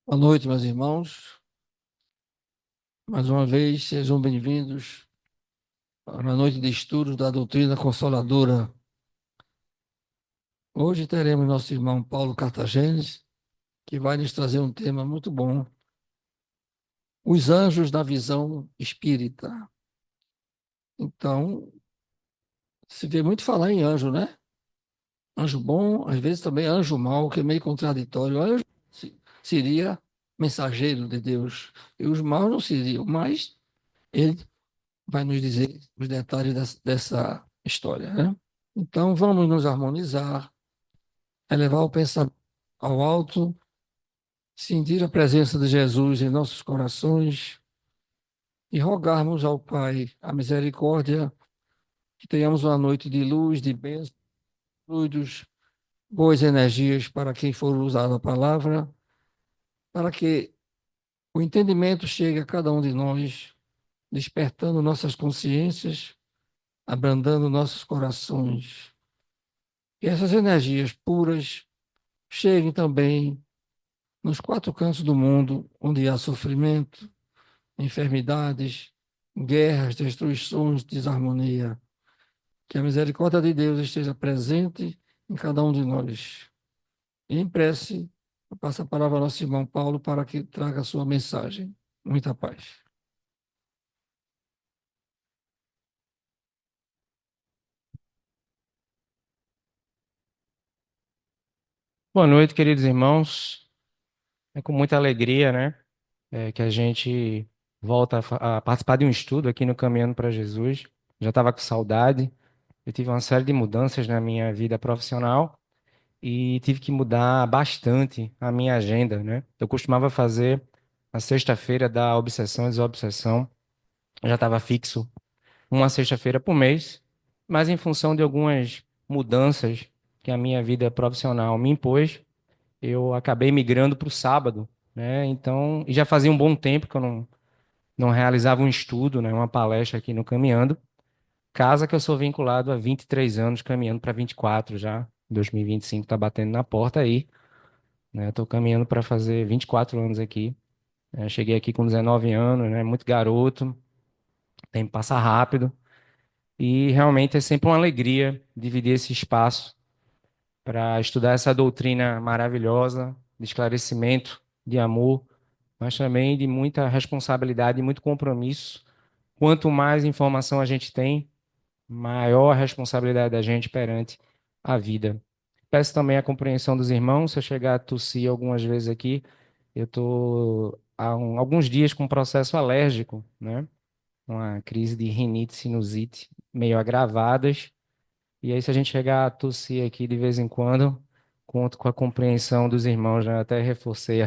Boa noite, meus irmãos. Mais uma vez, sejam bem-vindos para a noite de estudos da doutrina consoladora. Hoje teremos nosso irmão Paulo Cartagenes, que vai nos trazer um tema muito bom: os anjos da visão espírita. Então, se vê muito falar em anjo, né? Anjo bom, às vezes também anjo mau, que é meio contraditório. Anjo seria mensageiro de Deus, e os maus não seriam, mas ele vai nos dizer os detalhes dessa história, né? Então, vamos nos harmonizar, elevar o pensamento ao alto, sentir a presença de Jesus em nossos corações e rogarmos ao Pai a misericórdia, que tenhamos uma noite de luz, de bênçãos, fluidos, boas energias para quem for usar a palavra, para que o entendimento chegue a cada um de nós, despertando nossas consciências, abrandando nossos corações. E essas energias puras cheguem também nos quatro cantos do mundo, onde há sofrimento, enfermidades, guerras, destruições, desarmonia. Que a misericórdia de Deus esteja presente em cada um de nós. E em prece, eu passo a palavra ao nosso irmão Paulo para que traga a sua mensagem. Muita paz. Boa noite, queridos irmãos. É com muita alegria, né, que a gente volta a participar de um estudo aqui no Caminhando para Jesus. Já estava com saudade. Eu tive uma série de mudanças na minha vida profissional e tive que mudar bastante a minha agenda, né? Eu costumava fazer a sexta-feira da obsessão e desobsessão. Eu já estava fixo uma sexta-feira por mês, mas em função de algumas mudanças que a minha vida profissional me impôs, eu acabei migrando para o sábado, né? Então, e já fazia um bom tempo que eu não realizava um estudo, né? Uma palestra aqui no Caminhando. Casa que eu sou vinculado há 23 anos, caminhando para 24 já. 2025 está batendo na porta aí, né? Estou caminhando para fazer 24 anos aqui. Cheguei aqui com 19 anos, né? Muito garoto, o tempo passa rápido. E realmente é sempre uma alegria dividir esse espaço para estudar essa doutrina maravilhosa de esclarecimento, de amor, mas também de muita responsabilidade e muito compromisso. Quanto mais informação a gente tem, maior a responsabilidade da gente perante a vida. Peço também a compreensão dos irmãos, se eu chegar a tossir algumas vezes aqui, eu estou há alguns dias com um processo alérgico, né? Uma crise de rinite, sinusite meio agravadas, e aí, se a gente chegar a tossir aqui de vez em quando, conto com a compreensão dos irmãos, né? Até reforcei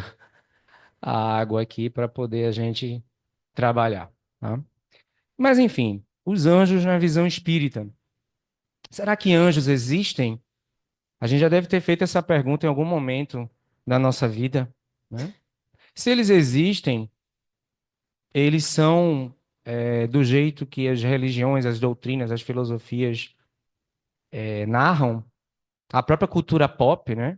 a água aqui para poder a gente trabalhar, tá? Mas, enfim, os anjos na visão espírita. Será que anjos existem? A gente já deve ter feito essa pergunta em algum momento da nossa vida, né? Se eles existem, eles são do jeito que as religiões, as doutrinas, as filosofias narram, a própria cultura pop, né?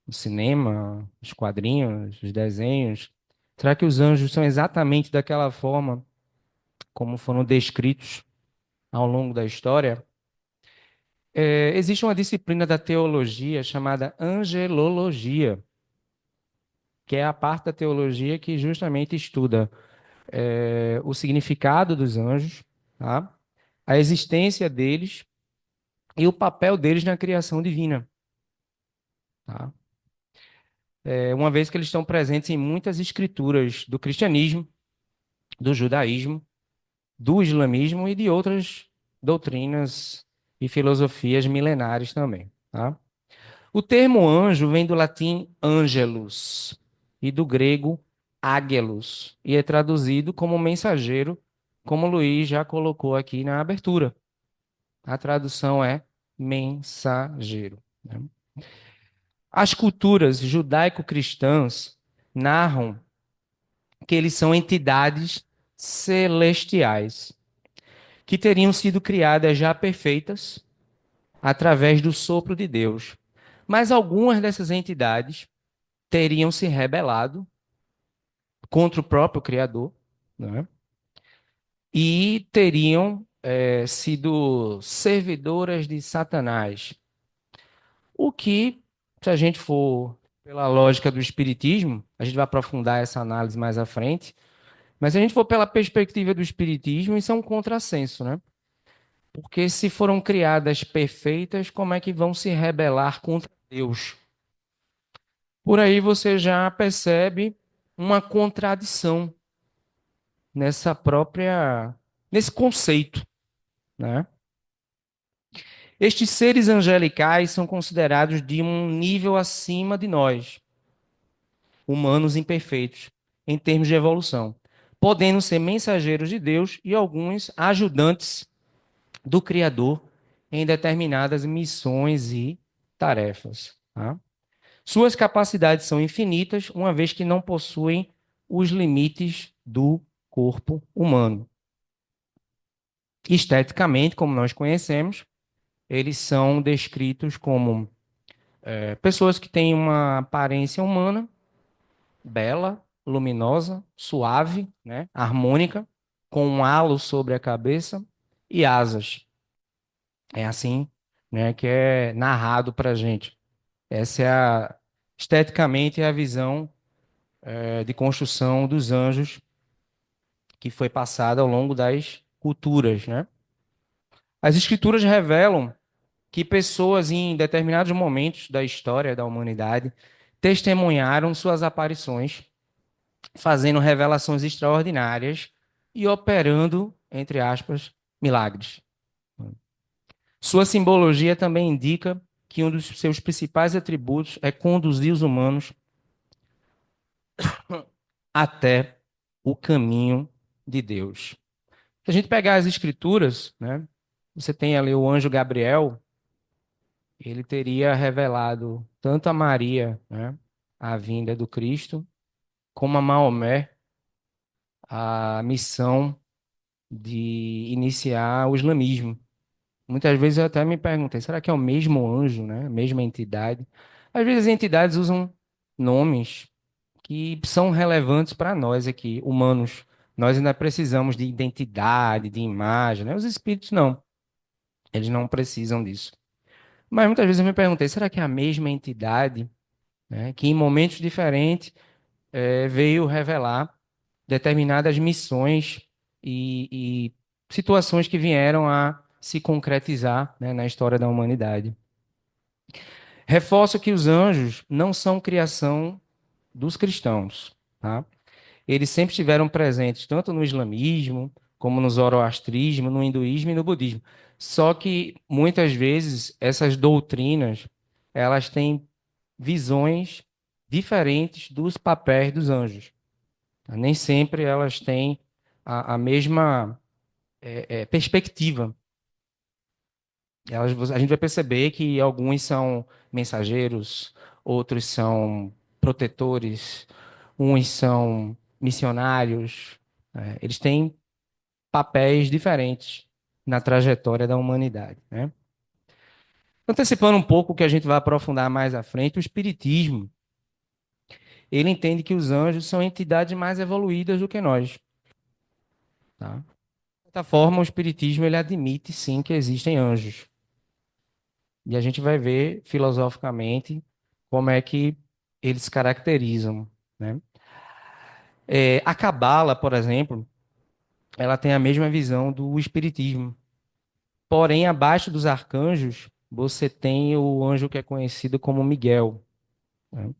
O cinema, os quadrinhos, os desenhos. Será que os anjos são exatamente daquela forma como foram descritos ao longo da história? Existe uma disciplina da teologia chamada angelologia, que é a parte da teologia que justamente estuda o significado dos anjos, tá? A existência deles e o papel deles na criação divina, tá? Uma vez que eles estão presentes em muitas escrituras do cristianismo, do judaísmo, do islamismo e de outras doutrinas e filosofias milenares também, tá? O termo anjo vem do latim angelus e do grego águelos e é traduzido como mensageiro, como o Luiz já colocou aqui na abertura. A tradução é mensageiro, né? As culturas judaico-cristãs narram que eles são entidades celestiais que teriam sido criadas já perfeitas através do sopro de Deus. Mas algumas dessas entidades teriam se rebelado contra o próprio Criador, né? E teriam sido servidoras de Satanás. O que, se a gente for pela lógica do Espiritismo, a gente vai aprofundar essa análise mais à frente, mas se a gente for pela perspectiva do Espiritismo, isso é um contrassenso, né? Porque se foram criadas perfeitas, como é que vão se rebelar contra Deus? Por aí você já percebe uma contradição nessa própria, nesse conceito, né? Estes seres angelicais são considerados de um nível acima de nós, humanos imperfeitos, em termos de evolução, podendo ser mensageiros de Deus e alguns ajudantes do Criador em determinadas missões e tarefas. Tá? Suas capacidades são infinitas, uma vez que não possuem os limites do corpo humano. Esteticamente, como nós conhecemos, eles são descritos como pessoas que têm uma aparência humana, bela, luminosa, suave, né, harmônica, com um halo sobre a cabeça e asas. É assim, né, que é narrado para a gente. Essa é esteticamente a visão de construção dos anjos que foi passada ao longo das culturas, né? As escrituras revelam que pessoas em determinados momentos da história da humanidade testemunharam suas aparições, fazendo revelações extraordinárias e operando, entre aspas, milagres. Sua simbologia também indica que um dos seus principais atributos é conduzir os humanos até o caminho de Deus. Se a gente pegar as escrituras, né, você tem ali o anjo Gabriel, ele teria revelado tanto a Maria, né, a vinda do Cristo, como a Maomé, a missão de iniciar o islamismo. Muitas vezes eu até me perguntei, será que é o mesmo anjo, né, a mesma entidade? Às vezes as entidades usam nomes que são relevantes para nós aqui, humanos. Nós ainda precisamos de identidade, de imagem, né? Os espíritos não, eles não precisam disso. Mas muitas vezes eu me perguntei, será que é a mesma entidade, né, que em momentos diferentes veio revelar determinadas missões e situações que vieram a se concretizar, né, na história da humanidade? Reforço que os anjos não são criação dos cristãos, tá? Eles sempre estiveram presentes tanto no islamismo, como no zoroastrismo, no hinduísmo e no budismo. Só que muitas vezes essas doutrinas, elas têm visões diferentes dos papéis dos anjos. Nem sempre elas têm a mesma perspectiva. A gente vai perceber que alguns são mensageiros, outros são protetores, uns são missionários. Eles têm papéis diferentes na trajetória da humanidade, né? Antecipando um pouco o que a gente vai aprofundar mais à frente, o Espiritismo, ele entende que os anjos são entidades mais evoluídas do que nós, tá? De certa forma, o Espiritismo ele admite sim que existem anjos. E a gente vai ver filosoficamente como é que eles se caracterizam, né? A Cabala, por exemplo, ela tem a mesma visão do Espiritismo. Porém, abaixo dos arcanjos, você tem o anjo que é conhecido como Miguel, né?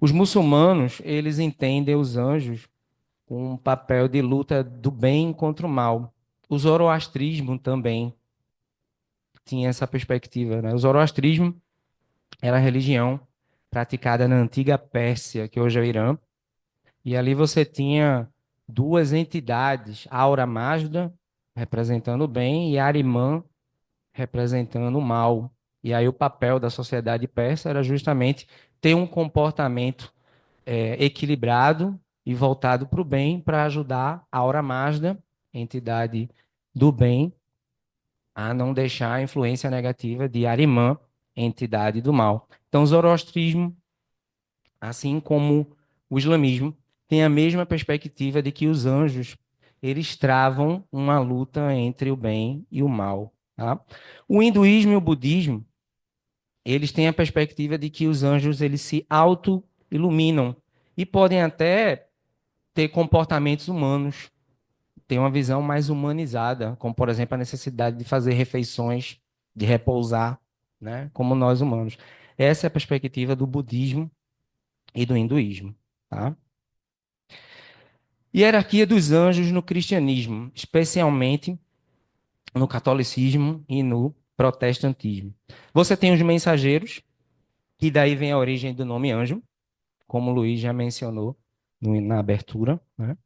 Os muçulmanos, eles entendem os anjos com um papel de luta do bem contra o mal. O zoroastrismo também tinha essa perspectiva, né? O zoroastrismo era a religião praticada na antiga Pérsia, que hoje é o Irã, e ali você tinha duas entidades, Aura Mazda, representando o bem, e Arimã, representando o mal. E aí o papel da sociedade persa era justamente ter um comportamento equilibrado e voltado para o bem, para ajudar a Aura Mazda, entidade do bem, a não deixar a influência negativa de Arimã, entidade do mal. Então, o zoroastrismo, assim como o islamismo, tem a mesma perspectiva de que os anjos, eles travam uma luta entre o bem e o mal, tá? O hinduísmo e o budismo, eles têm a perspectiva de que os anjos, eles se auto-iluminam e podem até ter comportamentos humanos, ter uma visão mais humanizada, como, por exemplo, a necessidade de fazer refeições, de repousar, né? Como nós humanos. Essa é a perspectiva do budismo e do hinduísmo, tá? Hierarquia dos anjos no cristianismo, especialmente no catolicismo e no protestantismo. Você tem os mensageiros, que daí vem a origem do nome anjo, como o Luiz já mencionou na abertura, né?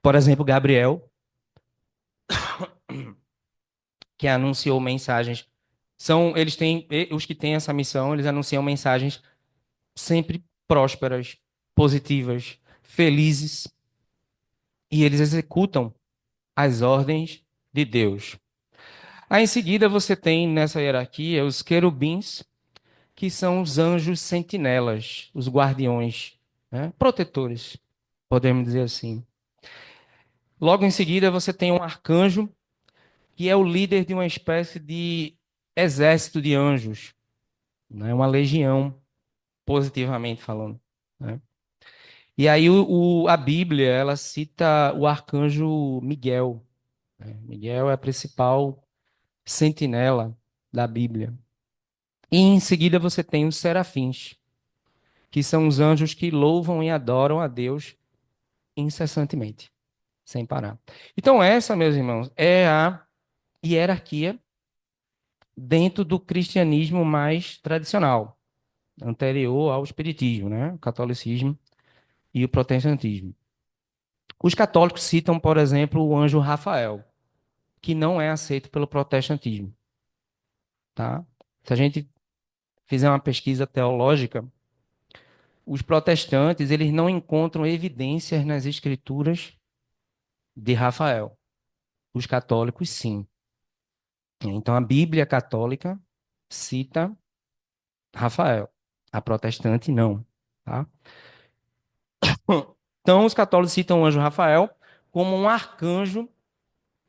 Por exemplo, Gabriel, que anunciou mensagens, eles têm, os que têm essa missão, eles anunciam mensagens sempre prósperas, positivas, felizes, e eles executam as ordens de Deus. Aí em seguida você tem nessa hierarquia os querubins, que são os anjos sentinelas, os guardiões, né? Protetores, podemos dizer assim. Logo em seguida você tem um arcanjo, que é o líder de uma espécie de exército de anjos, né? Uma legião, positivamente falando, né? E aí a Bíblia, ela cita o arcanjo Miguel, né? Miguel é a principal sentinela da Bíblia. E em seguida você tem os serafins, que são os anjos que louvam e adoram a Deus incessantemente, sem parar. Então, essa, meus irmãos, é a hierarquia dentro do cristianismo mais tradicional, anterior ao espiritismo, né? O catolicismo e o protestantismo. Os católicos citam, por exemplo, o anjo Rafael, que não é aceito pelo protestantismo, tá? Se a gente fizer uma pesquisa teológica, os protestantes, eles não encontram evidências nas escrituras de Rafael. Os católicos, sim. Então, a Bíblia católica cita Rafael. A protestante, não. Tá? Então, os católicos citam o anjo Rafael como um arcanjo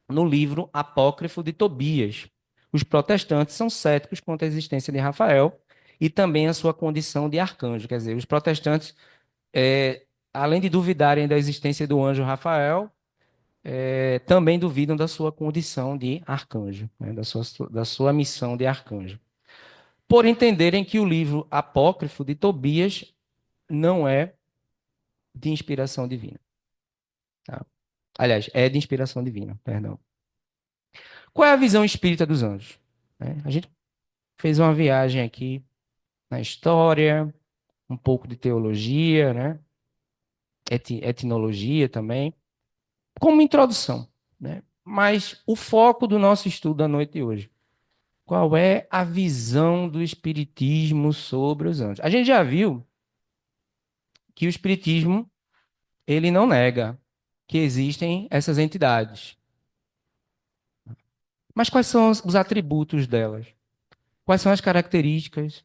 no livro apócrifo de Tobias. Os protestantes são céticos quanto à existência de Rafael e também a sua condição de arcanjo. Quer dizer, os protestantes, além de duvidarem da existência do anjo Rafael, também duvidam da sua condição de arcanjo, né? Da sua missão de arcanjo. Por entenderem que o livro apócrifo de Tobias não é de inspiração divina. Tá? Aliás, é de inspiração divina, perdão. Qual é a visão espírita dos anjos? A gente fez uma viagem aqui na história, um pouco de teologia, né? Etnologia também, como introdução, né? Mas o foco do nosso estudo da noite de hoje, qual é a visão do espiritismo sobre os anjos? A gente já viu que o espiritismo, ele não nega que existem essas entidades. Mas quais são os atributos delas? Quais são as características?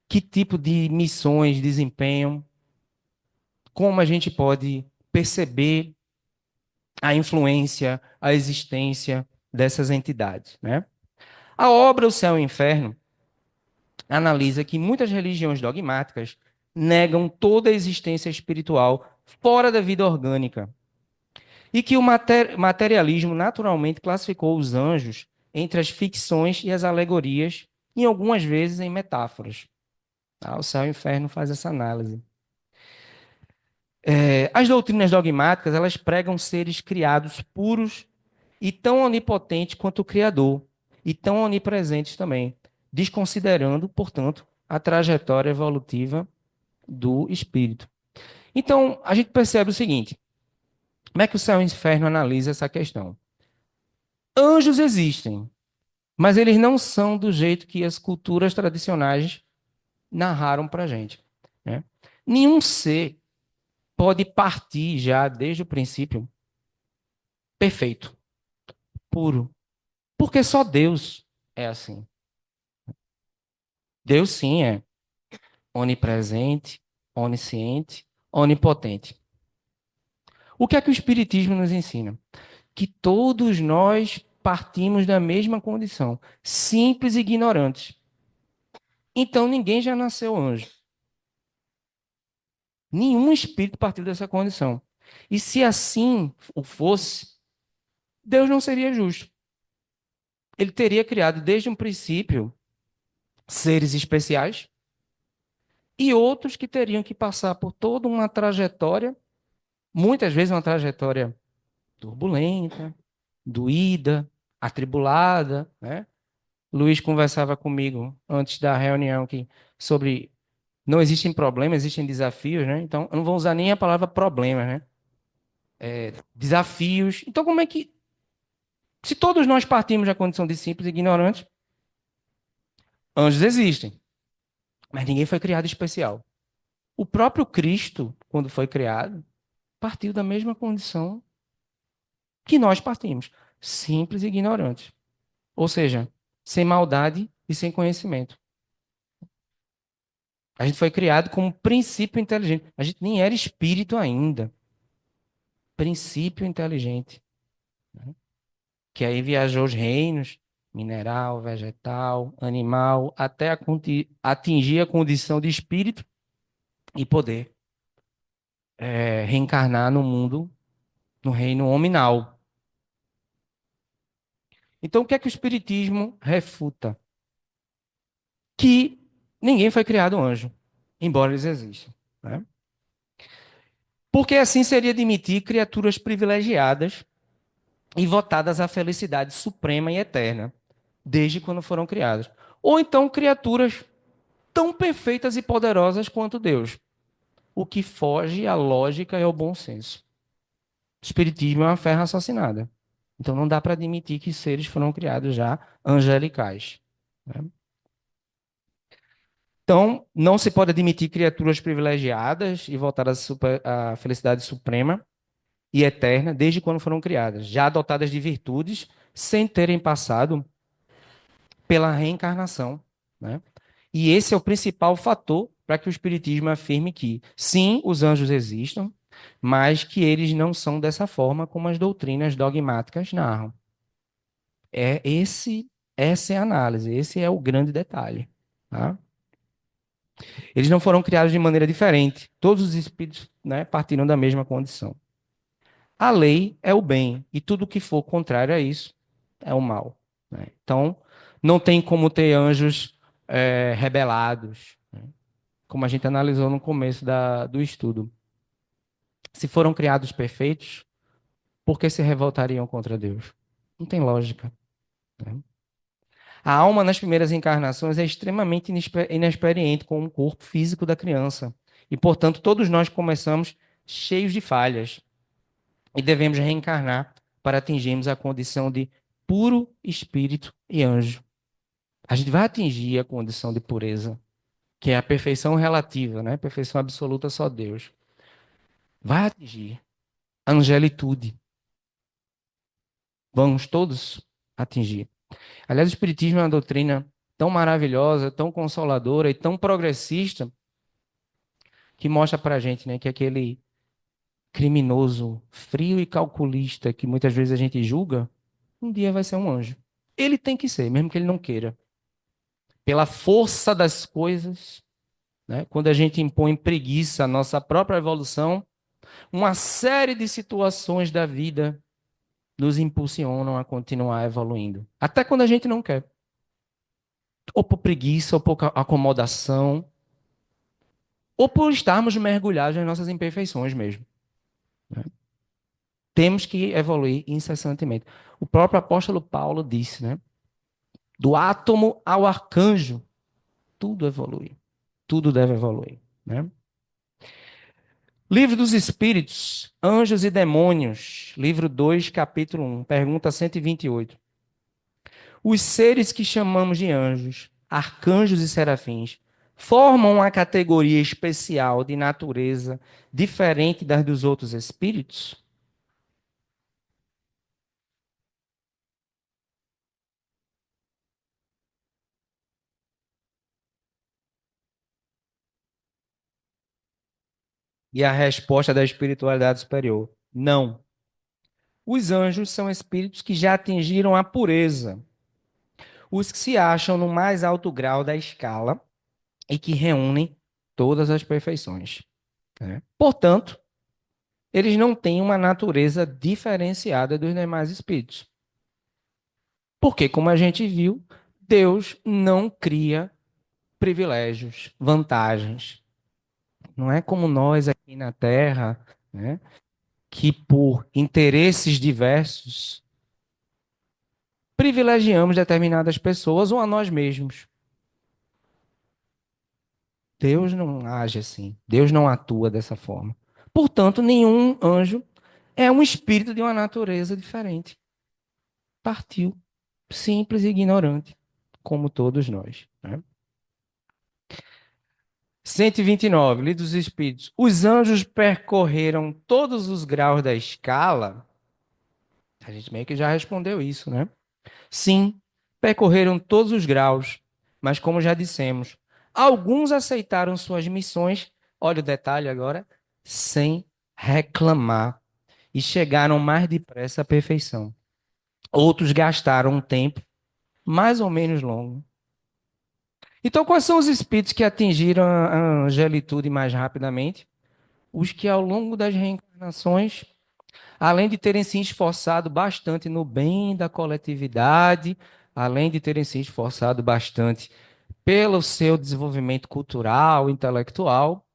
Que tipo de missões desempenham? Como a gente pode perceber a influência, a existência dessas entidades, né? A obra O Céu e o Inferno analisa que muitas religiões dogmáticas negam toda a existência espiritual fora da vida orgânica e que o materialismo naturalmente classificou os anjos entre as ficções e as alegorias, e algumas vezes em metáforas. O Céu e o Inferno faz essa análise. As doutrinas dogmáticas, elas pregam seres criados puros e tão onipotentes quanto o Criador, e tão onipresentes também, desconsiderando, portanto, a trajetória evolutiva do espírito. Então, a gente percebe o seguinte: como é que o Céu e o Inferno analisa essa questão? Anjos existem, mas eles não são do jeito que as culturas tradicionais narraram para a gente, né? Nenhum ser pode partir já desde o princípio perfeito, puro, porque só Deus é assim. Deus sim é onipresente, onisciente, onipotente. O que é que o Espiritismo nos ensina? Que todos nós partimos da mesma condição, simples e ignorantes. Então ninguém já nasceu anjo. Nenhum espírito partiu dessa condição. E se assim o fosse, Deus não seria justo. Ele teria criado desde um princípio seres especiais e outros que teriam que passar por toda uma trajetória, muitas vezes uma trajetória turbulenta, doída, atribulada, né? Luiz conversava comigo antes da reunião que sobre não existem problemas, existem desafios, né? Então, eu não vou usar nem a palavra problema, né? Desafios. Então, como é que se todos nós partimos da condição de simples e ignorantes, anjos existem, mas ninguém foi criado especial. O próprio Cristo, quando foi criado, partiu da mesma condição que nós partimos, simples e ignorantes. Ou seja, sem maldade e sem conhecimento. A gente foi criado como princípio inteligente. A gente nem era espírito ainda. Princípio inteligente. Que aí viajou os reinos, mineral, vegetal, animal, até atingir a condição de espírito e poder reencarnar no mundo, no reino hominal. Então, o que é que o Espiritismo refuta? Que ninguém foi criado anjo, embora eles existam. Né? Porque assim seria admitir criaturas privilegiadas e votadas à felicidade suprema e eterna, desde quando foram criadas. Ou então criaturas tão perfeitas e poderosas quanto Deus, o que foge à lógica e ao bom senso. O Espiritismo é uma fé raciocinada. Então não dá para admitir que seres foram criados já angelicais. Né? Então, não se pode admitir criaturas privilegiadas e voltadas à felicidade suprema e eterna desde quando foram criadas, já dotadas de virtudes, sem terem passado pela reencarnação. Né? E esse é o principal fator para que o Espiritismo afirme que, sim, os anjos existam, mas que eles não são dessa forma como as doutrinas dogmáticas narram. Essa é a análise, esse é o grande detalhe. Tá? Eles não foram criados de maneira diferente. Todos os espíritos, né, partiram da mesma condição. A lei é o bem, e tudo que for contrário a isso é o mal. Né? Então, não tem como ter anjos rebelados, né? Como a gente analisou no começo do estudo. Se foram criados perfeitos, por que se revoltariam contra Deus? Não tem lógica. Né? A alma nas primeiras encarnações é extremamente inexperiente com o corpo físico da criança. E, portanto, todos nós começamos cheios de falhas e devemos reencarnar para atingirmos a condição de puro espírito e anjo. A gente vai atingir a condição de pureza, que é a perfeição relativa, né? Perfeição absoluta só Deus. Vai atingir a angelitude. Vamos todos atingir. Aliás, o Espiritismo é uma doutrina tão maravilhosa, tão consoladora e tão progressista que mostra para a gente, né, que aquele criminoso frio e calculista que muitas vezes a gente julga, um dia vai ser um anjo. Ele tem que ser, mesmo que ele não queira. Pela força das coisas, né, quando a gente impõe preguiça à nossa própria evolução, uma série de situações da vida nos impulsionam a continuar evoluindo. Até quando a gente não quer. Ou por preguiça, ou por acomodação, ou por estarmos mergulhados nas nossas imperfeições mesmo. Né? Temos que evoluir incessantemente. O próprio apóstolo Paulo disse, né? Do átomo ao arcanjo, tudo evolui. Tudo deve evoluir. Né? Livro dos Espíritos, Anjos e Demônios, livro 2, capítulo 1, pergunta 128. Os seres que chamamos de anjos, arcanjos e serafins, formam uma categoria especial de natureza diferente das dos outros espíritos? E a resposta da espiritualidade superior. Não. Os anjos são espíritos que já atingiram a pureza, os que se acham no mais alto grau da escala e que reúnem todas as perfeições, né? Portanto, eles não têm uma natureza diferenciada dos demais espíritos. Porque, como a gente viu, Deus não cria privilégios, vantagens. Não é como nós aqui na Terra, né, que por interesses diversos privilegiamos determinadas pessoas ou a nós mesmos. Deus não age assim. Deus não atua dessa forma. Portanto, nenhum anjo é um espírito de uma natureza diferente. Partiu. Simples e ignorante, como todos nós, né? 129, Livro dos Espíritos. Os anjos percorreram todos os graus da escala. A gente meio que já respondeu isso, né? Sim, percorreram todos os graus, mas como já dissemos, alguns aceitaram suas missões, olha o detalhe agora, sem reclamar e chegaram mais depressa à perfeição. Outros gastaram um tempo mais ou menos longo. Então, quais são os espíritos que atingiram a angelitude mais rapidamente? Os que, ao longo das reencarnações, além de terem se esforçado bastante no bem da coletividade, além de terem se esforçado bastante pelo seu desenvolvimento cultural, intelectual,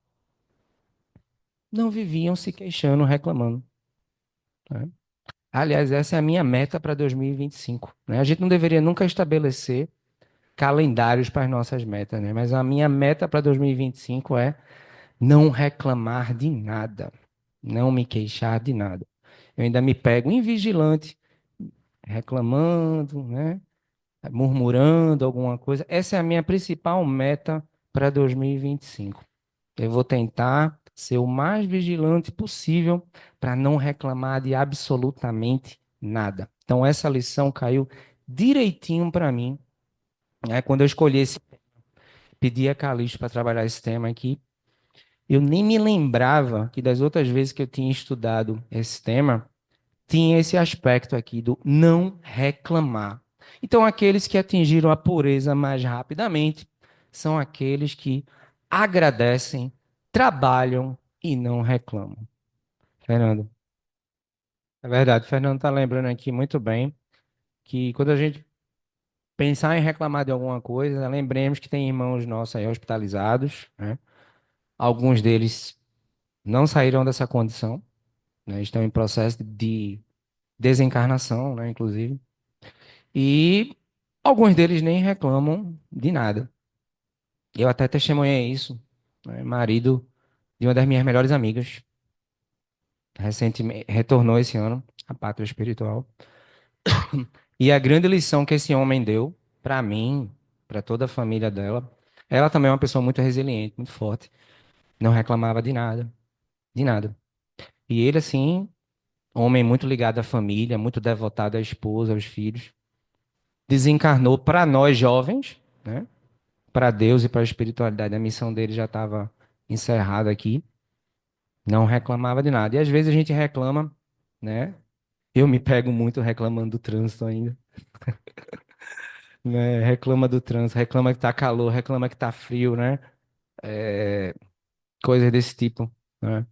não viviam se queixando, reclamando, né? Aliás, essa é a minha meta para 2025, né? A gente não deveria nunca estabelecer calendários para as nossas metas, né? Mas a minha meta para 2025 é não reclamar de nada, não me queixar de nada. Eu ainda me pego invigilante, reclamando, né? Murmurando alguma coisa. Essa é a minha principal meta para 2025. Eu vou tentar ser o mais vigilante possível para não reclamar de absolutamente nada. Então, essa lição caiu direitinho para mim, né? Quando eu escolhi esse, pedi a Calixto para trabalhar esse tema aqui. Eu nem me lembrava que das outras vezes que eu tinha estudado esse tema, tinha esse aspecto aqui do não reclamar. Então, aqueles que atingiram a pureza mais rapidamente são aqueles que agradecem, trabalham e não reclamam. Fernando. É verdade, o Fernando está lembrando aqui muito bem que quando a gente pensar em reclamar de alguma coisa, lembremos que tem irmãos nossos aí hospitalizados, né? Alguns deles não saíram dessa condição, né? Estão em processo de desencarnação, né? Inclusive. E alguns deles nem reclamam de nada. Eu até testemunhei isso, né? Marido de uma das minhas melhores amigas, recentemente retornou esse ano à pátria espiritual. E a grande lição que esse homem deu para mim, para toda a família dela, ela também é uma pessoa muito resiliente, muito forte, não reclamava de nada, de nada. E ele assim, homem muito ligado à família, muito devotado à esposa, aos filhos, desencarnou para nós jovens, né? Para Deus e para a espiritualidade. A missão dele já estava encerrada aqui. Não reclamava de nada. E às vezes a gente reclama, né? Eu me pego muito reclamando do trânsito ainda, né? Reclama do trânsito, reclama que tá calor, reclama que tá frio, né? Coisas desse tipo, né?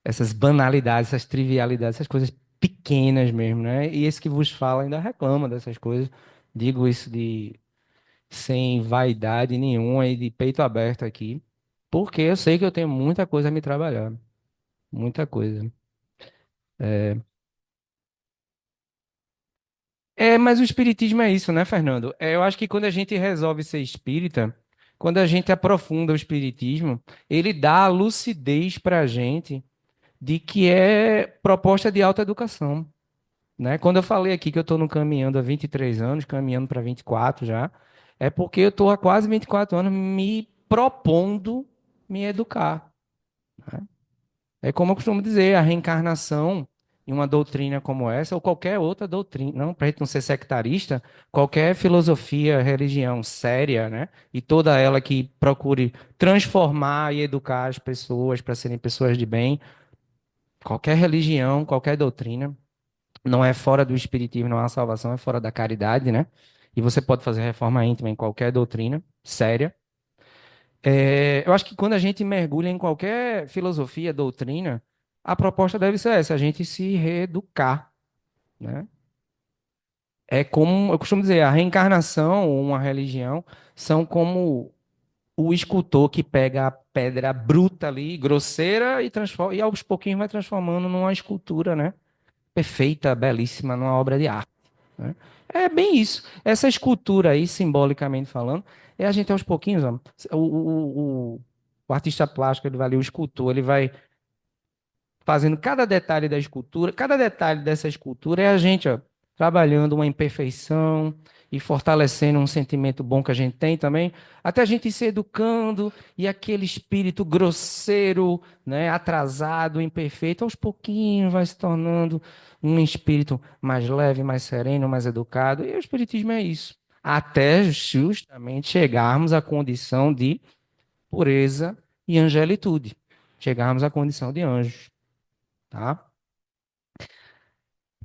Essas banalidades, essas trivialidades, essas coisas pequenas mesmo, né? E esse que vos fala ainda reclama dessas coisas. Digo isso de sem vaidade nenhuma e de peito aberto aqui, porque eu sei que eu tenho muita coisa a me trabalhar, muita coisa. É, mas o espiritismo é isso, né, Fernando? Eu acho que quando a gente resolve ser espírita, quando a gente aprofunda o espiritismo, ele dá a lucidez para a gente de que é proposta de autoeducação, né? Quando eu falei aqui que eu estou no caminhando há 23 anos, caminhando para 24 já, é porque eu estou há quase 24 anos me propondo me educar. É como eu costumo dizer, a reencarnação em uma doutrina como essa, ou qualquer outra doutrina, não, para a gente não ser sectarista, qualquer filosofia, religião séria, né? E toda ela que procure transformar e educar as pessoas para serem pessoas de bem, Qualquer religião, qualquer doutrina, não é fora do espiritismo, não há salvação, é fora da caridade, né? E você pode fazer reforma íntima em qualquer doutrina séria. Eu acho que quando a gente mergulha em qualquer filosofia, doutrina, a proposta deve ser essa, a gente se reeducar, né? É como, eu costumo dizer, a reencarnação ou uma religião são como o escultor que pega a pedra bruta ali, grosseira, e transforma, e aos pouquinhos vai transformando numa escultura, né? Perfeita, belíssima, numa obra de arte, né? É bem isso. Essa escultura aí, simbolicamente falando, é a gente aos pouquinhos, ó, o artista plástico, ele vai ali, o escultor, ele vai fazendo cada detalhe da escultura, cada detalhe dessa escultura é a gente, ó, trabalhando uma imperfeição e fortalecendo um sentimento bom que a gente tem também, até a gente ir se educando e aquele espírito grosseiro, né, atrasado, imperfeito, aos pouquinhos vai se tornando um espírito mais leve, mais sereno, mais educado. E o espiritismo é isso. Até justamente chegarmos à condição de pureza e angelitude. Chegarmos à condição de anjos. Tá?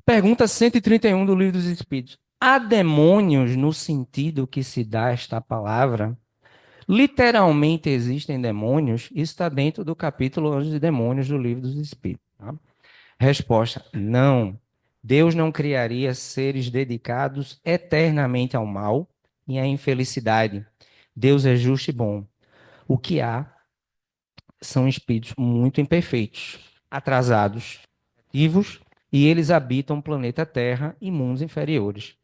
Pergunta 131 do Livro dos Espíritos. Há demônios no sentido que se dá esta palavra? Literalmente existem demônios? Isso está dentro do capítulo Anjos e Demônios do Livro dos Espíritos. Tá? Resposta: não. Deus não criaria seres dedicados eternamente ao mal e à infelicidade. Deus é justo e bom. O que há são espíritos muito imperfeitos, atrasados, vivos, e eles habitam o planeta Terra e mundos inferiores.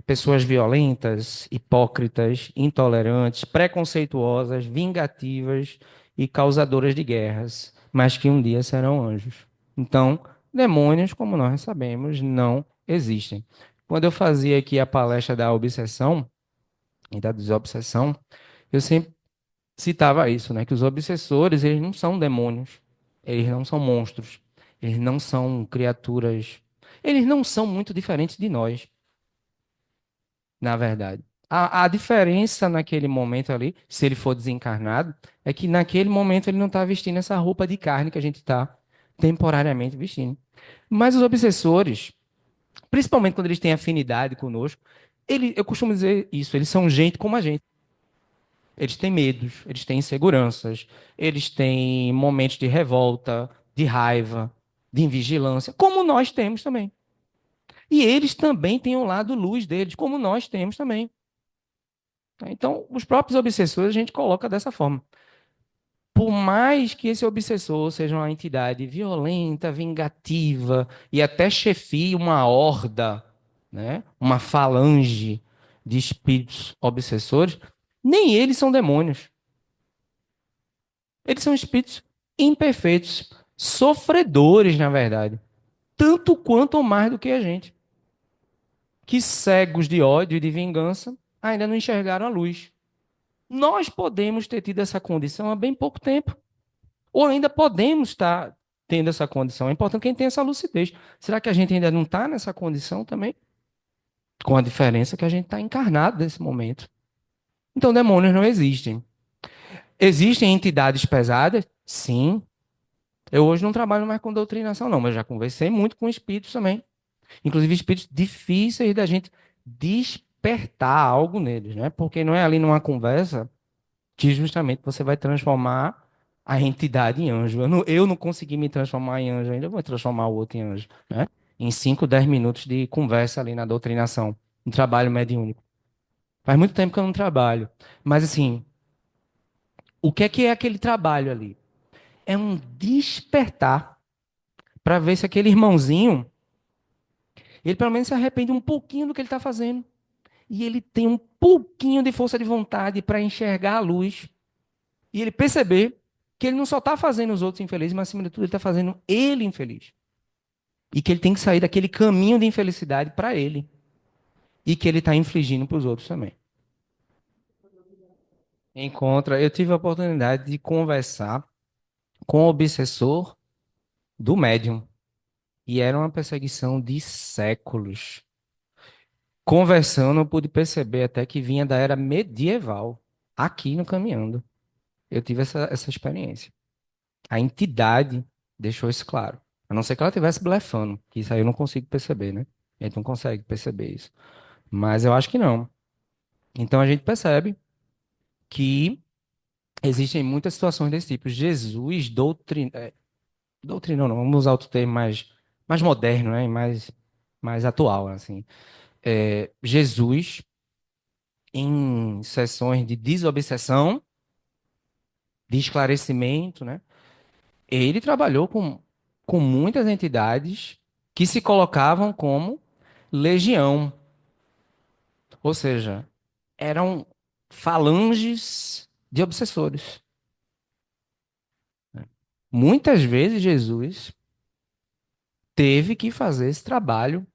Pessoas violentas, hipócritas, intolerantes, preconceituosas, vingativas e causadoras de guerras, mas que um dia serão anjos. Então, demônios, como nós sabemos, não existem. Quando eu fazia aqui a palestra da obsessão e da desobsessão, eu sempre citava isso, né? Que os obsessores, eles não são demônios, eles não são monstros, eles não são criaturas, eles não são muito diferentes de nós, na verdade. A diferença naquele momento ali, se ele for desencarnado, é que naquele momento ele não está vestindo essa roupa de carne que a gente está temporariamente vestindo. Mas os obsessores, principalmente quando eles têm afinidade conosco, eu costumo dizer isso, eles são gente como a gente. Eles têm medos, eles têm inseguranças, eles têm momentos de revolta, de raiva, de invigilância, como nós temos também. E eles também têm o lado luz deles, como nós temos também. Então, os próprios obsessores a gente coloca dessa forma. Por mais que esse obsessor seja uma entidade violenta, vingativa e até chefie uma horda, né, uma falange de espíritos obsessores, nem eles são demônios. Eles são espíritos imperfeitos, sofredores, na verdade, tanto quanto ou mais do que a gente, que cegos de ódio e de vingança ainda não enxergaram a luz. Nós podemos ter tido essa condição há bem pouco tempo, ou ainda podemos estar tendo essa condição. É importante quem tem essa lucidez. Será que a gente ainda não está nessa condição também? Com a diferença que a gente está encarnado nesse momento. Então, demônios não existem. Existem entidades pesadas? Sim. Eu hoje não trabalho mais com doutrinação, não, mas já conversei muito com espíritos também. Inclusive espíritos difíceis da gente despertar algo neles, né? Porque não é ali numa conversa que justamente você vai transformar a entidade em anjo. Eu não consegui me transformar em anjo ainda, eu vou transformar o outro em anjo, né? Em 5, 10 minutos de conversa ali na doutrinação, um trabalho mediúnico. Faz muito tempo que eu não trabalho. Mas assim, o que é aquele trabalho ali? É um despertar para ver se aquele irmãozinho, ele pelo menos se arrepende um pouquinho do que ele está fazendo. E ele tem um pouquinho de força de vontade para enxergar a luz. E ele perceber que ele não só está fazendo os outros infelizes, mas acima de tudo ele está fazendo ele infeliz. E que ele tem que sair daquele caminho de infelicidade para ele. E que ele está infligindo para os outros também. Eu tive a oportunidade de conversar com o obsessor do médium. E era uma perseguição de séculos. Conversando, eu pude perceber até que vinha da era medieval, aqui no Caminhando. Eu tive essa experiência. A entidade deixou isso claro. A não ser que ela estivesse blefando, que isso aí eu não consigo perceber, né? A gente não consegue perceber isso. Mas eu acho que não. Então a gente percebe que existem muitas situações desse tipo. Jesus doutrinou, não, vamos usar outro termo mais moderno, né? E mais atual, assim. Jesus, em sessões de desobsessão, de esclarecimento, né? Ele trabalhou com muitas entidades que se colocavam como legião, ou seja, eram falanges de obsessores. Muitas vezes Jesus teve que fazer esse trabalho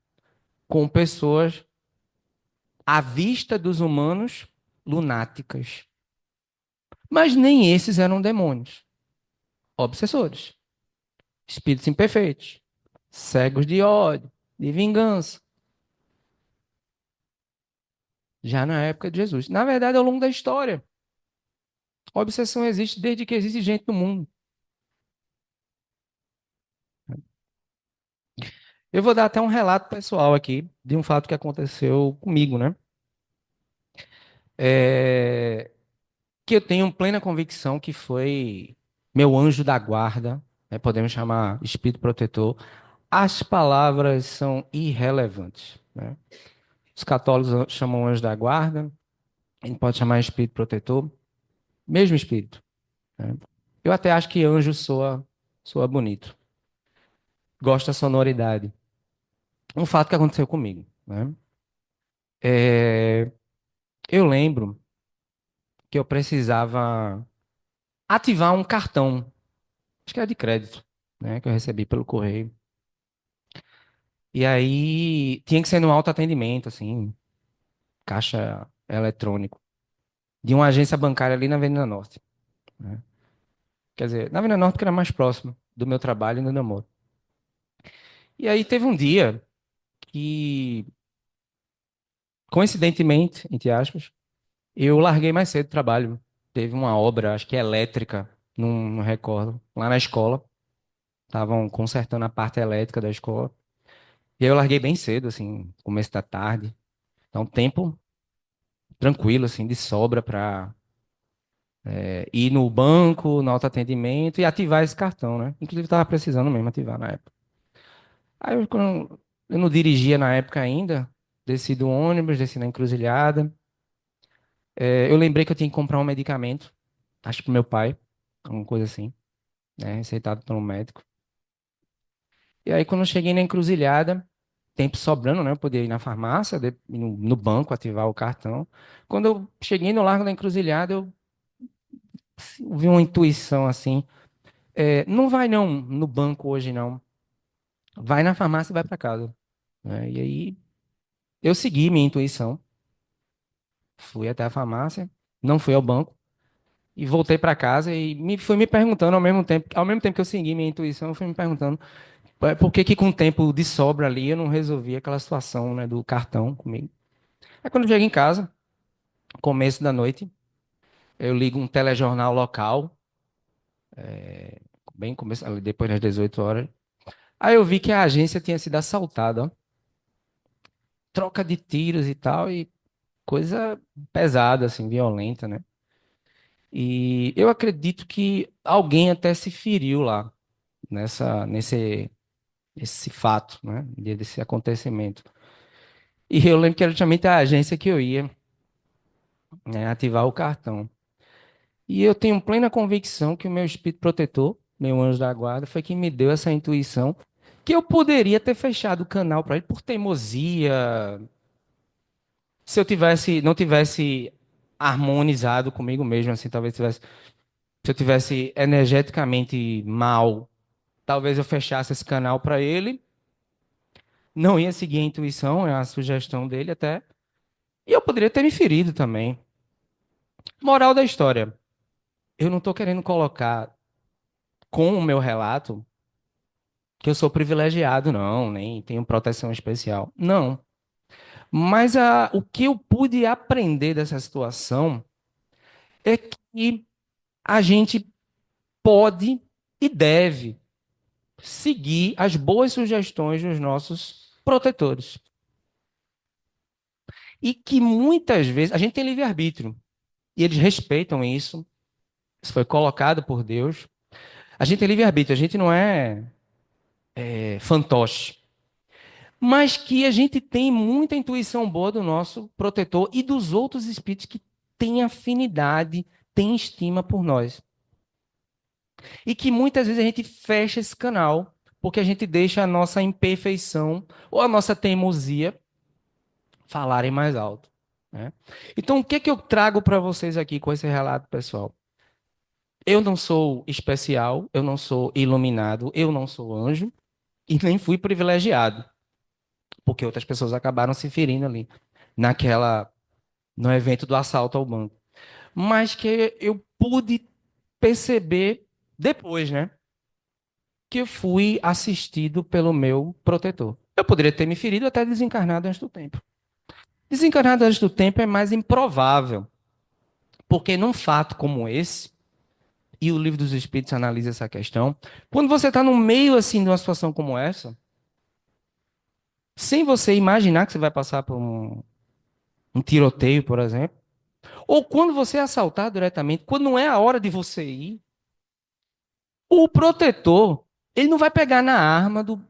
com pessoas à vista dos humanos lunáticas. Mas nem esses eram demônios, obsessores, espíritos imperfeitos, cegos de ódio, de vingança, já na época de Jesus. Na verdade, ao longo da história, a obsessão existe desde que existe gente no mundo. Eu vou dar até um relato pessoal aqui de um fato que aconteceu comigo, né? É, que eu tenho plena convicção que foi meu anjo da guarda, né? Podemos chamar espírito protetor. As palavras são irrelevantes, né? Os católicos chamam anjo da guarda, a gente pode chamar espírito protetor, mesmo espírito, né? Eu até acho que anjo soa bonito. Gosto da sonoridade. Um fato que aconteceu comigo, né? É, eu lembro que eu precisava ativar um cartão, acho que era de crédito, né? Que eu recebi pelo correio. E aí tinha que ser no autoatendimento, assim, caixa eletrônico, de uma agência bancária ali na Avenida Norte, né? Quer dizer, na Avenida Norte que era mais próximo do meu trabalho e do meu moro. E aí teve um dia que, coincidentemente, entre aspas, eu larguei mais cedo o trabalho. Teve uma obra, acho que elétrica, não recordo, lá na escola. Estavam consertando a parte elétrica da escola. E aí eu larguei bem cedo, assim, começo da tarde. Então, tempo tranquilo, assim, de sobra para ir no banco, no autoatendimento e ativar esse cartão, né? Inclusive, estava precisando mesmo ativar na época. Aí, quando eu não dirigia na época ainda, desci do ônibus, desci na encruzilhada. Eu lembrei que eu tinha que comprar um medicamento, acho pro meu pai, alguma coisa assim, né? Receitado pelo médico. E aí, quando eu cheguei na encruzilhada, tempo sobrando, né? Eu podia ir na farmácia, ir no banco, ativar o cartão. Quando eu cheguei no Largo da Encruzilhada, eu vi uma intuição assim. Não vai não no banco hoje, não. Vai na farmácia e vai para casa, né? E aí, eu segui minha intuição. Fui até a farmácia, não fui ao banco. E voltei para casa e fui me perguntando ao mesmo tempo que eu segui minha intuição, eu fui me perguntando por que que com o tempo de sobra ali eu não resolvi aquela situação, né, do cartão comigo. Aí quando eu cheguei em casa, começo da noite, eu ligo um telejornal local, bem começo, ali depois das 18 horas. Aí eu vi que a agência tinha sido assaltada, ó. Troca de tiros e tal, e coisa pesada, assim, violenta, né? E eu acredito que alguém até se feriu lá, esse fato, né? Desse acontecimento. E eu lembro que era justamente a agência que eu ia, né, ativar o cartão. E eu tenho plena convicção que o meu espírito protetor, meu anjo da guarda, foi quem me deu essa intuição que eu poderia ter fechado o canal para ele por teimosia, se eu não tivesse harmonizado comigo mesmo, assim, se eu tivesse energeticamente mal, talvez eu fechasse esse canal para ele, não ia seguir a intuição, é a sugestão dele até. E eu poderia ter me ferido também. Moral da história. Eu não estou querendo colocar com o meu relato que eu sou privilegiado, não, nem tenho proteção especial. Não. Mas o que eu pude aprender dessa situação é que a gente pode e deve. seguir as boas sugestões dos nossos protetores. E que muitas vezes a gente tem livre-arbítrio e eles respeitam isso. Isso foi colocado por Deus. A gente tem livre-arbítrio, a gente não é fantoche. Mas que a gente tem muita intuição boa do nosso protetor e dos outros espíritos que têm afinidade, têm estima por nós. E que muitas vezes a gente fecha esse canal porque a gente deixa a nossa imperfeição ou a nossa teimosia falarem mais alto, né? Então, o que que eu trago para vocês aqui com esse relato, pessoal? Eu não sou especial, eu não sou iluminado, eu não sou anjo e nem fui privilegiado, porque outras pessoas acabaram se ferindo ali naquela no evento do assalto ao banco. Mas que eu pude perceber depois, né, que eu fui assistido pelo meu protetor. Eu poderia ter me ferido até desencarnado antes do tempo. Desencarnado antes do tempo é mais improvável, porque num fato como esse, e o Livro dos Espíritos analisa essa questão, quando você está no meio assim de uma situação como essa, sem você imaginar que você vai passar por um tiroteio, por exemplo, ou quando você é assaltado diretamente, quando não é a hora de você ir, o protetor, ele não vai pegar na arma do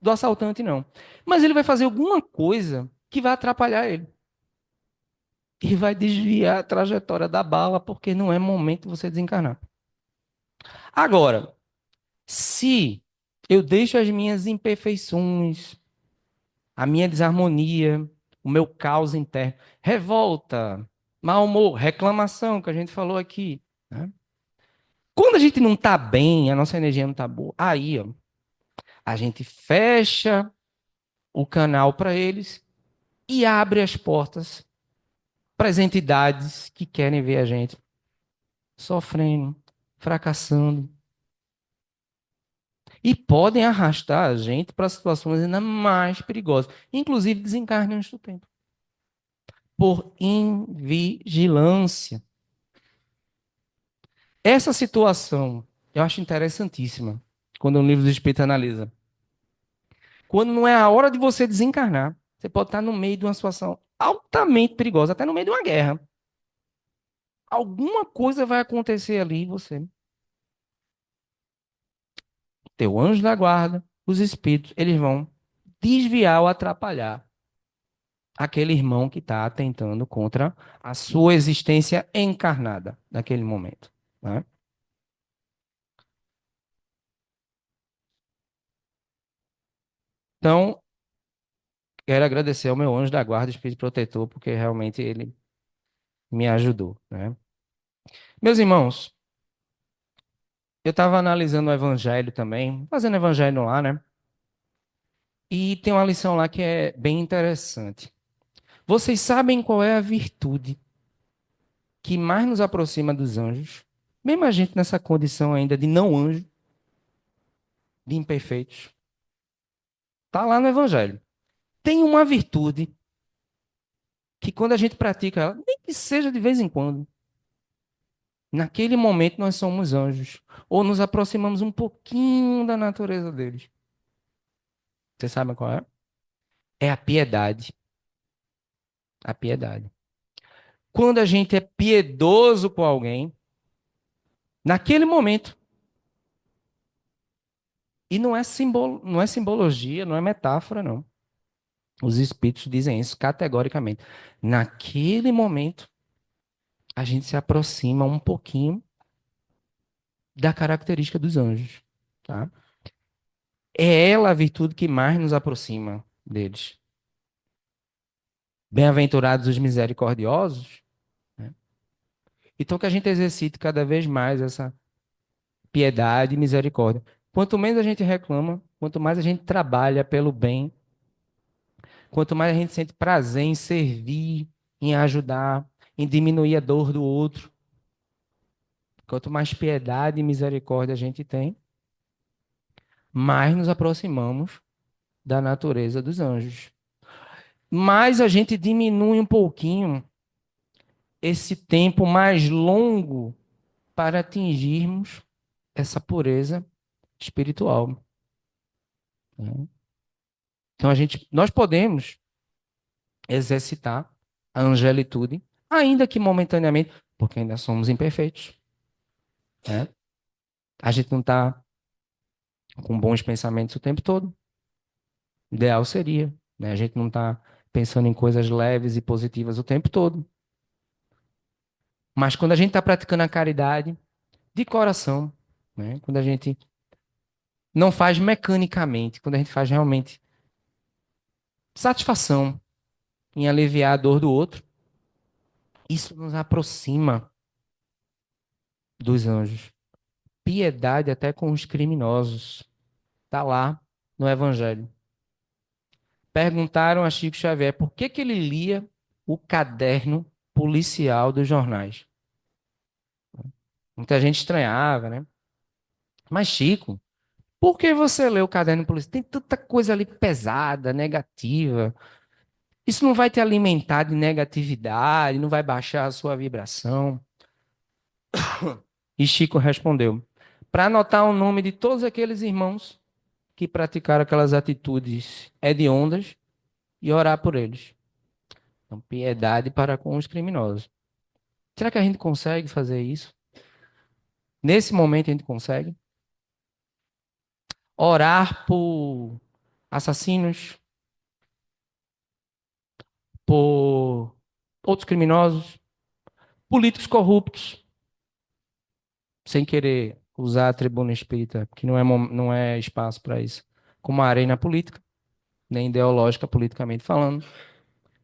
assaltante, não. Mas ele vai fazer alguma coisa que vai atrapalhar ele. E vai desviar a trajetória da bala, porque não é momento de você desencarnar. Agora, se eu deixo as minhas imperfeições, a minha desarmonia, o meu caos interno, revolta, mau humor, reclamação, que a gente falou aqui, né? Quando a gente não está bem, a nossa energia não está boa, aí ó, a gente fecha o canal para eles e abre as portas para as entidades que querem ver a gente sofrendo, fracassando. E podem arrastar a gente para situações ainda mais perigosas, inclusive desencarne antes do tempo. Por invigilância. Essa situação eu acho interessantíssima quando o livro do Espírito analisa. Quando não é a hora de você desencarnar, você pode estar no meio de uma situação altamente perigosa, até no meio de uma guerra. Alguma coisa vai acontecer ali e você. Teu anjo da guarda, os espíritos, eles vão desviar ou atrapalhar aquele irmão que está atentando contra a sua existência encarnada naquele momento, né? Então, quero agradecer ao meu anjo da guarda, espírito protetor, porque realmente ele me ajudou, né? Meus irmãos, eu estava analisando o evangelho também, fazendo evangelho lá, né? E tem uma lição lá que é bem interessante. Vocês sabem qual é a virtude que mais nos aproxima dos anjos? Mesmo a gente nessa condição ainda de não anjo, de imperfeitos. Está lá no evangelho. Tem uma virtude que quando a gente pratica ela, nem que seja de vez em quando, naquele momento nós somos anjos. Ou nos aproximamos um pouquinho da natureza deles. Você sabe qual é? É a piedade. A piedade. Quando a gente é piedoso com alguém, naquele momento, e não é simbologia, não é metáfora, não. Os espíritos dizem isso categoricamente. Naquele momento, a gente se aproxima um pouquinho da característica dos anjos, tá? É ela a virtude que mais nos aproxima deles. Bem-aventurados os misericordiosos, né? Então que a gente exercite cada vez mais essa piedade e misericórdia. Quanto menos a gente reclama, quanto mais a gente trabalha pelo bem, quanto mais a gente sente prazer em servir, em ajudar, em diminuir a dor do outro, quanto mais piedade e misericórdia a gente tem, mais nos aproximamos da natureza dos anjos. Mais a gente diminui um pouquinho esse tempo mais longo para atingirmos essa pureza espiritual. Né? Então nós podemos exercitar a angelitude, ainda que momentaneamente, porque ainda somos imperfeitos. Né? A gente não está com bons pensamentos o tempo todo. O ideal seria, né? A gente não está pensando em coisas leves e positivas o tempo todo. Mas quando a gente está praticando a caridade de coração, né? Quando a gente não faz mecanicamente, quando a gente faz realmente satisfação em aliviar a dor do outro, isso nos aproxima dos anjos. Piedade até com os criminosos. Está lá no Evangelho. Perguntaram a Chico Xavier por que ele lia o caderno policial dos jornais. Muita gente estranhava, né? Mas, Chico, por que você lê o caderno policial? Tem tanta coisa ali pesada, negativa. Isso não vai te alimentar de negatividade, não vai baixar a sua vibração. E Chico respondeu: para anotar o nome de todos aqueles irmãos que praticaram aquelas atitudes hediondas e orar por eles. Então, piedade para com os criminosos. Será que a gente consegue fazer isso? Nesse momento a gente consegue? Orar por assassinos, por outros criminosos, políticos corruptos, sem querer usar a tribuna espírita, que não é espaço para isso, como uma arena política, nem ideológica, politicamente falando.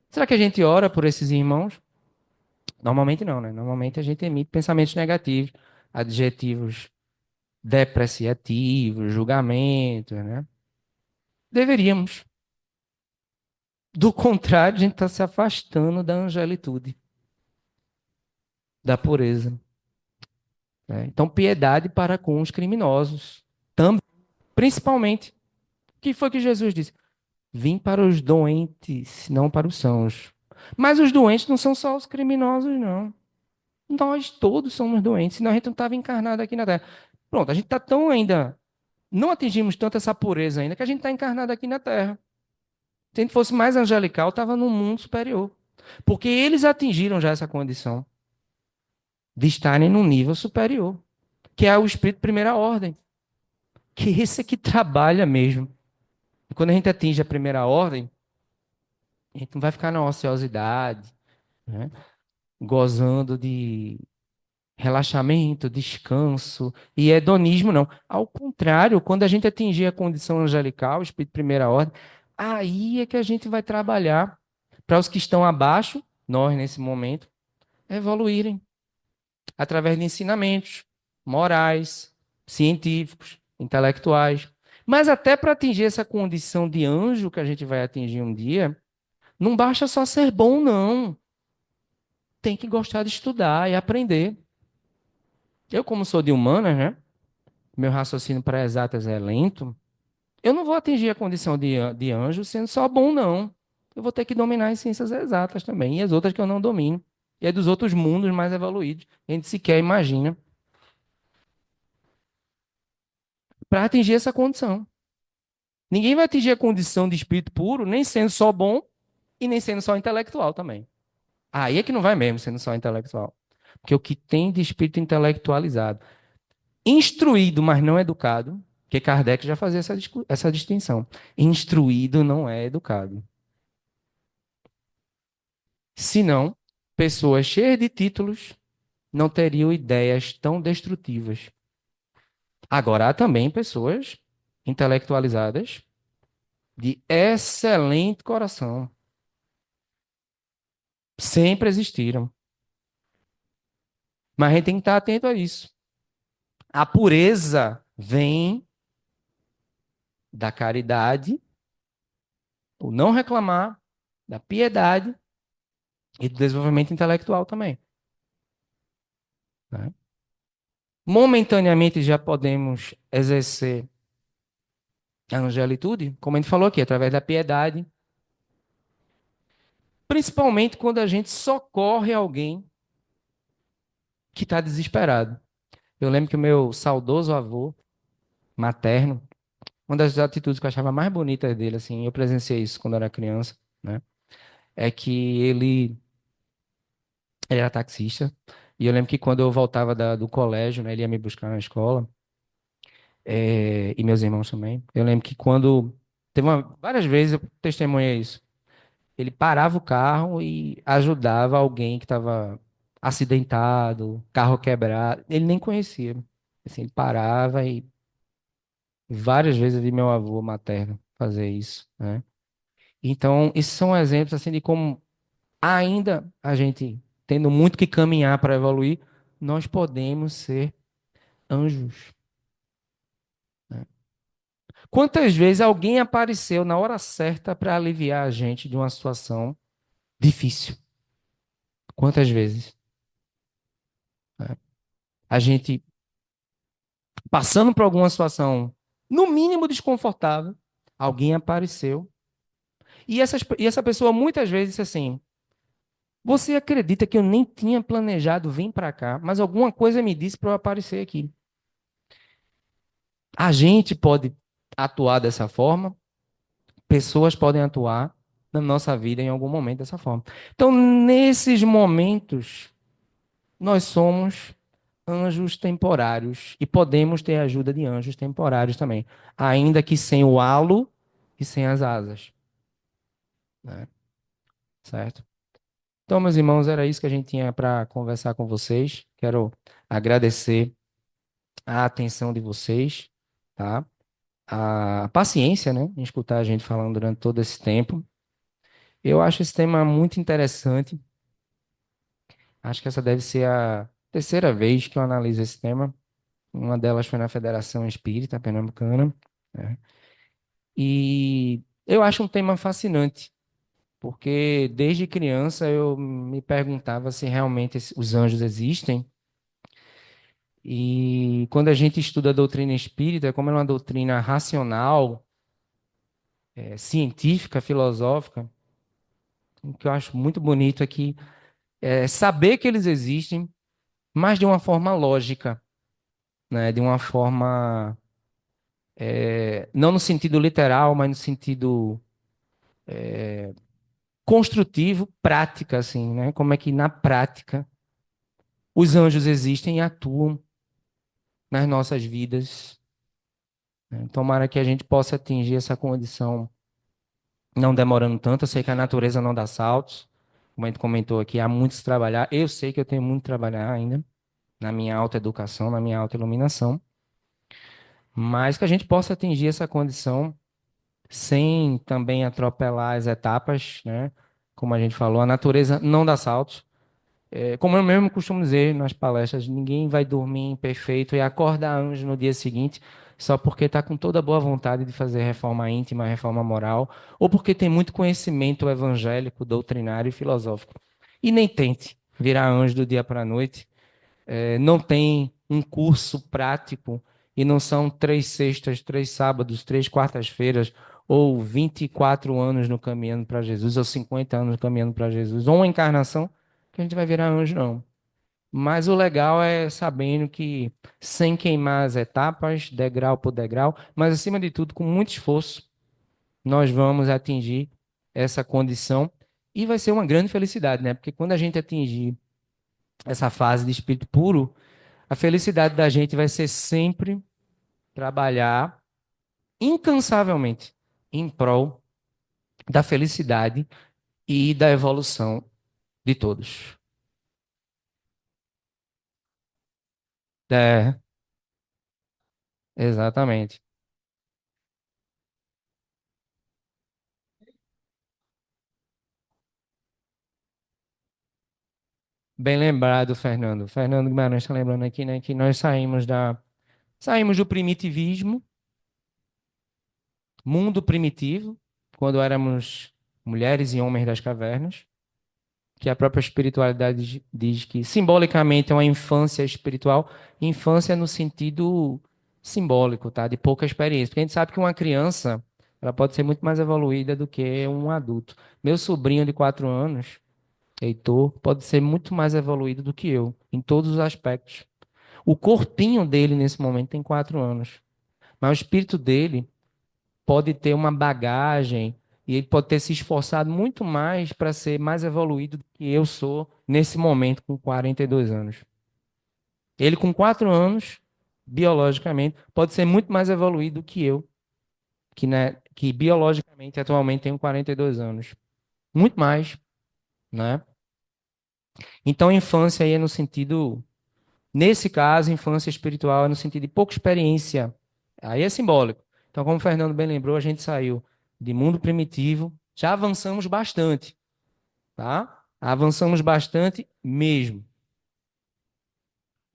Será que a gente ora por esses irmãos? Normalmente não, né? Normalmente a gente emite pensamentos negativos, adjetivos depreciativos, julgamentos, né? Deveríamos. Do contrário, a gente está se afastando da angelitude, da pureza. Né? Então, piedade para com os criminosos. Também, principalmente, o que foi que Jesus disse? Vim para os doentes, não para os sãos. Mas os doentes não são só os criminosos, não. Nós todos somos doentes, senão a gente não estava encarnado aqui na Terra. Pronto, a gente está tão ainda. Não atingimos tanto essa pureza ainda que a gente está encarnado aqui na Terra. Se a gente fosse mais angelical, estava num mundo superior. Porque eles atingiram já essa condição de estarem num nível superior, que é o espírito de primeira ordem, que esse é que trabalha mesmo. E quando a gente atinge a primeira ordem, a gente não vai ficar na ociosidade, né? Gozando de relaxamento, descanso e hedonismo, não. Ao contrário, quando a gente atingir a condição angelical, espírito de primeira ordem, aí é que a gente vai trabalhar para os que estão abaixo, nós nesse momento, evoluírem através de ensinamentos morais, científicos, intelectuais. Mas até para atingir essa condição de anjo que a gente vai atingir um dia, não basta só ser bom, não. Tem que gostar de estudar e aprender. Eu, como sou de humanas, né? Meu raciocínio para exatas é lento. Eu não vou atingir a condição de anjo sendo só bom, não. Eu vou ter que dominar as ciências exatas também, e as outras que eu não domino. E é dos outros mundos mais evoluídos. A gente sequer imagina. Para atingir essa condição. Ninguém vai atingir a condição de espírito puro, nem sendo só bom e nem sendo só intelectual também. Aí é que não vai mesmo sendo só intelectual. Porque o que tem de espírito intelectualizado, instruído, mas não educado, porque Kardec já fazia essa distinção. Instruído não é educado. Senão, pessoas cheias de títulos não teriam ideias tão destrutivas. Agora, há também pessoas intelectualizadas de excelente coração. Sempre existiram. Mas a gente tem que estar atento a isso. A pureza vem da caridade, o não reclamar, da piedade e do desenvolvimento intelectual também. Né? Momentaneamente já podemos exercer a angelitude, como a gente falou aqui, através da piedade, principalmente quando a gente socorre alguém que está desesperado. Eu lembro que o meu saudoso avô materno, uma das atitudes que eu achava mais bonitas dele, assim, eu presenciei isso quando eu era criança, né? É que ele era taxista. E eu lembro que quando eu voltava do colégio, né, ele ia me buscar na escola, e meus irmãos também. Eu lembro que quando várias vezes eu testemunhei isso. Ele parava o carro e ajudava alguém que estava acidentado, carro quebrado. Ele nem conhecia. Assim, ele parava e várias vezes eu vi meu avô materno fazer isso, né? Então, esses são exemplos assim de como ainda a gente tendo muito que caminhar para evoluir, nós podemos ser anjos, né? Quantas vezes alguém apareceu na hora certa para aliviar a gente de uma situação difícil? Quantas vezes, né? A gente passando por alguma situação, no mínimo desconfortável, alguém apareceu. E essa pessoa muitas vezes disse assim: Você acredita que eu nem tinha planejado vir para cá, mas alguma coisa me disse para eu aparecer aqui? A gente pode atuar dessa forma, pessoas podem atuar na nossa vida em algum momento dessa forma. Então, nesses momentos, nós somos anjos temporários e podemos ter a ajuda de anjos temporários também, ainda que sem o halo e sem as asas, né? Certo? Então, meus irmãos, era isso que a gente tinha para conversar com vocês. Quero agradecer a atenção de vocês, tá? A paciência, né, em escutar a gente falando durante todo esse tempo. Eu acho esse tema muito interessante. Acho que essa deve ser a terceira vez que eu analiso esse tema. Uma delas foi na Federação Espírita Pernambucana, né? E eu acho um tema fascinante, porque desde criança eu me perguntava se realmente os anjos existem. E quando a gente estuda a doutrina espírita, como é uma doutrina racional, científica, filosófica, o que eu acho muito bonito é que saber que eles existem, mas de uma forma lógica, né? De uma forma, não no sentido literal, mas no sentido construtivo, prática, assim, né? Como é que na prática os anjos existem e atuam nas nossas vidas, né? Tomara que a gente possa atingir essa condição não demorando tanto. Eu sei que a natureza não dá saltos, como a gente comentou aqui, há muito que trabalhar. Eu sei que eu tenho muito que trabalhar ainda na minha autoeducação, na minha autoiluminação, mas que a gente possa atingir essa condição sem também atropelar as etapas, né? Como a gente falou, a natureza não dá saltos. Como eu mesmo costumo dizer nas palestras, ninguém vai dormir imperfeito e acordar anjo no dia seguinte só porque está com toda a boa vontade de fazer reforma íntima, reforma moral, ou porque tem muito conhecimento evangélico, doutrinário e filosófico. E nem tente virar anjo do dia para a noite. Não tem um curso prático e não são 3 sextas, 3 sábados, 3 quartas-feiras, ou 24 anos no caminhando para Jesus, ou 50 anos caminhando para Jesus, ou uma encarnação que a gente vai virar anjo, não. Mas o legal é sabendo que, sem queimar as etapas, degrau por degrau, mas acima de tudo, com muito esforço, nós vamos atingir essa condição e vai ser uma grande felicidade, né? Porque quando a gente atingir essa fase de espírito puro, a felicidade da gente vai ser sempre trabalhar incansavelmente em prol da felicidade e da evolução de todos. É, exatamente. Bem lembrado, Fernando. Fernando Guimarães está lembrando aqui, né, que nós saímos do primitivismo, mundo primitivo, quando éramos mulheres e homens das cavernas, que a própria espiritualidade diz que simbolicamente é uma infância espiritual, infância no sentido simbólico, tá? De pouca experiência. Porque a gente sabe que uma criança, ela pode ser muito mais evoluída do que um adulto. Meu sobrinho de 4 anos, Heitor, pode ser muito mais evoluído do que eu, em todos os aspectos. O corpinho dele, nesse momento, tem 4 anos. Mas o espírito dele pode ter uma bagagem e ele pode ter se esforçado muito mais para ser mais evoluído do que eu sou nesse momento com 42 anos. Ele com 4 anos, biologicamente, pode ser muito mais evoluído do que eu, que biologicamente atualmente tenho 42 anos. Muito mais, né? Então, a infância aí é no sentido, nesse caso, infância espiritual é no sentido de pouca experiência. Aí é simbólico. Então, como o Fernando bem lembrou, a gente saiu de mundo primitivo, já avançamos bastante, tá? Avançamos bastante mesmo.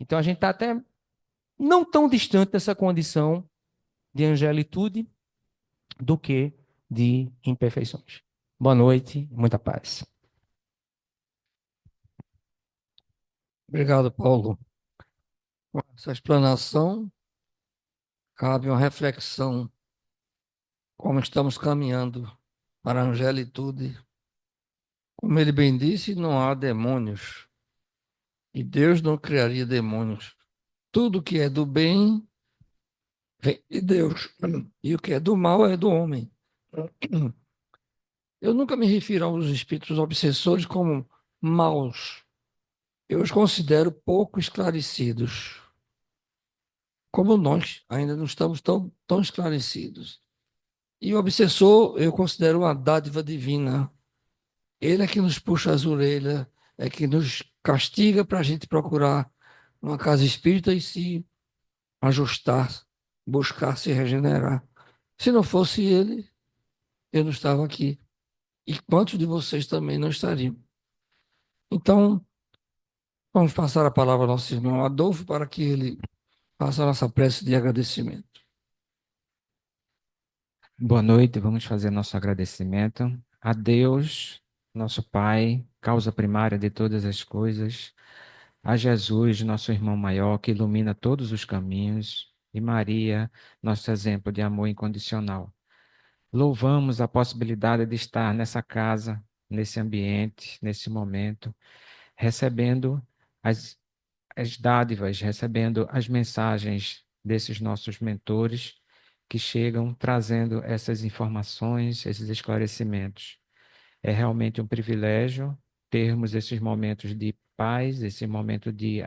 Então, a gente está até não tão distante dessa condição de angelitude do que de imperfeições. Boa noite, muita paz. Obrigado, Paulo. Com essa explanação, cabe uma reflexão como estamos caminhando para a angelitude. Como ele bem disse, não há demônios. E Deus não criaria demônios. Tudo que é do bem vem de Deus. E o que é do mal é do homem. Eu nunca me refiro aos espíritos obsessores como maus. Eu os considero pouco esclarecidos. Como nós ainda não estamos tão esclarecidos. E o obsessor eu considero uma dádiva divina. Ele é que nos puxa as orelhas, é que nos castiga para a gente procurar uma casa espírita e se ajustar, buscar se regenerar. Se não fosse ele, eu não estava aqui. E quantos de vocês também não estariam? Então, vamos passar a palavra ao nosso irmão Adolfo para que ele faça a nossa prece de agradecimento. Boa noite, vamos fazer nosso agradecimento a Deus, nosso Pai, causa primária de todas as coisas, a Jesus, nosso irmão maior, que ilumina todos os caminhos, e Maria, nosso exemplo de amor incondicional. Louvamos a possibilidade de estar nessa casa, nesse ambiente, nesse momento, recebendo as, as dádivas, recebendo as mensagens desses nossos mentores que chegam trazendo essas informações, esses esclarecimentos. É realmente um privilégio termos esses momentos de paz, esse momento de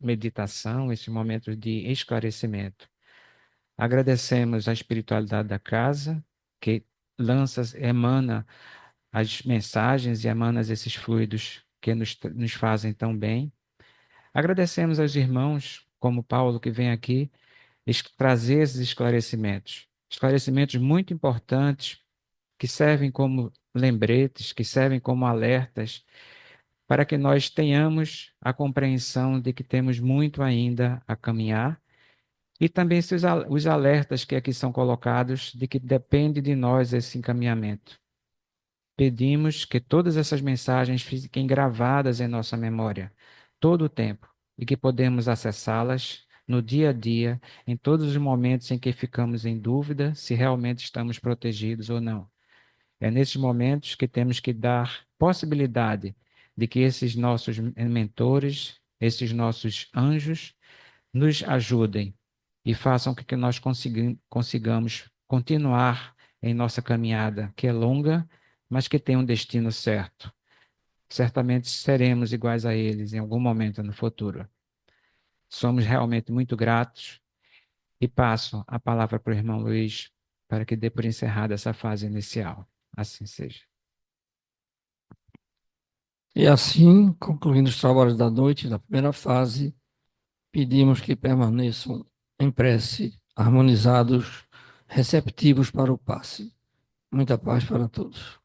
meditação, esse momento de esclarecimento. Agradecemos a espiritualidade da casa, que emana as mensagens e emana esses fluidos que nos fazem tão bem. Agradecemos aos irmãos, como Paulo, que vem aqui trazer esses esclarecimentos. Esclarecimentos muito importantes que servem como lembretes, que servem como alertas, para que nós tenhamos a compreensão de que temos muito ainda a caminhar e também os alertas que aqui são colocados de que depende de nós esse encaminhamento. Pedimos que todas essas mensagens fiquem gravadas em nossa memória todo o tempo e que podemos acessá-las no dia a dia, em todos os momentos em que ficamos em dúvida se realmente estamos protegidos ou não. É nesses momentos que temos que dar possibilidade de que esses nossos mentores, esses nossos anjos, nos ajudem e façam com que nós consigamos continuar em nossa caminhada, que é longa, mas que tem um destino certo. Certamente seremos iguais a eles em algum momento no futuro. Somos realmente muito gratos e passo a palavra para o irmão Luiz para que dê por encerrada essa fase inicial. Assim seja. E assim, concluindo os trabalhos da noite, da primeira fase, pedimos que permaneçam em prece, harmonizados, receptivos para o passe. Muita paz para todos.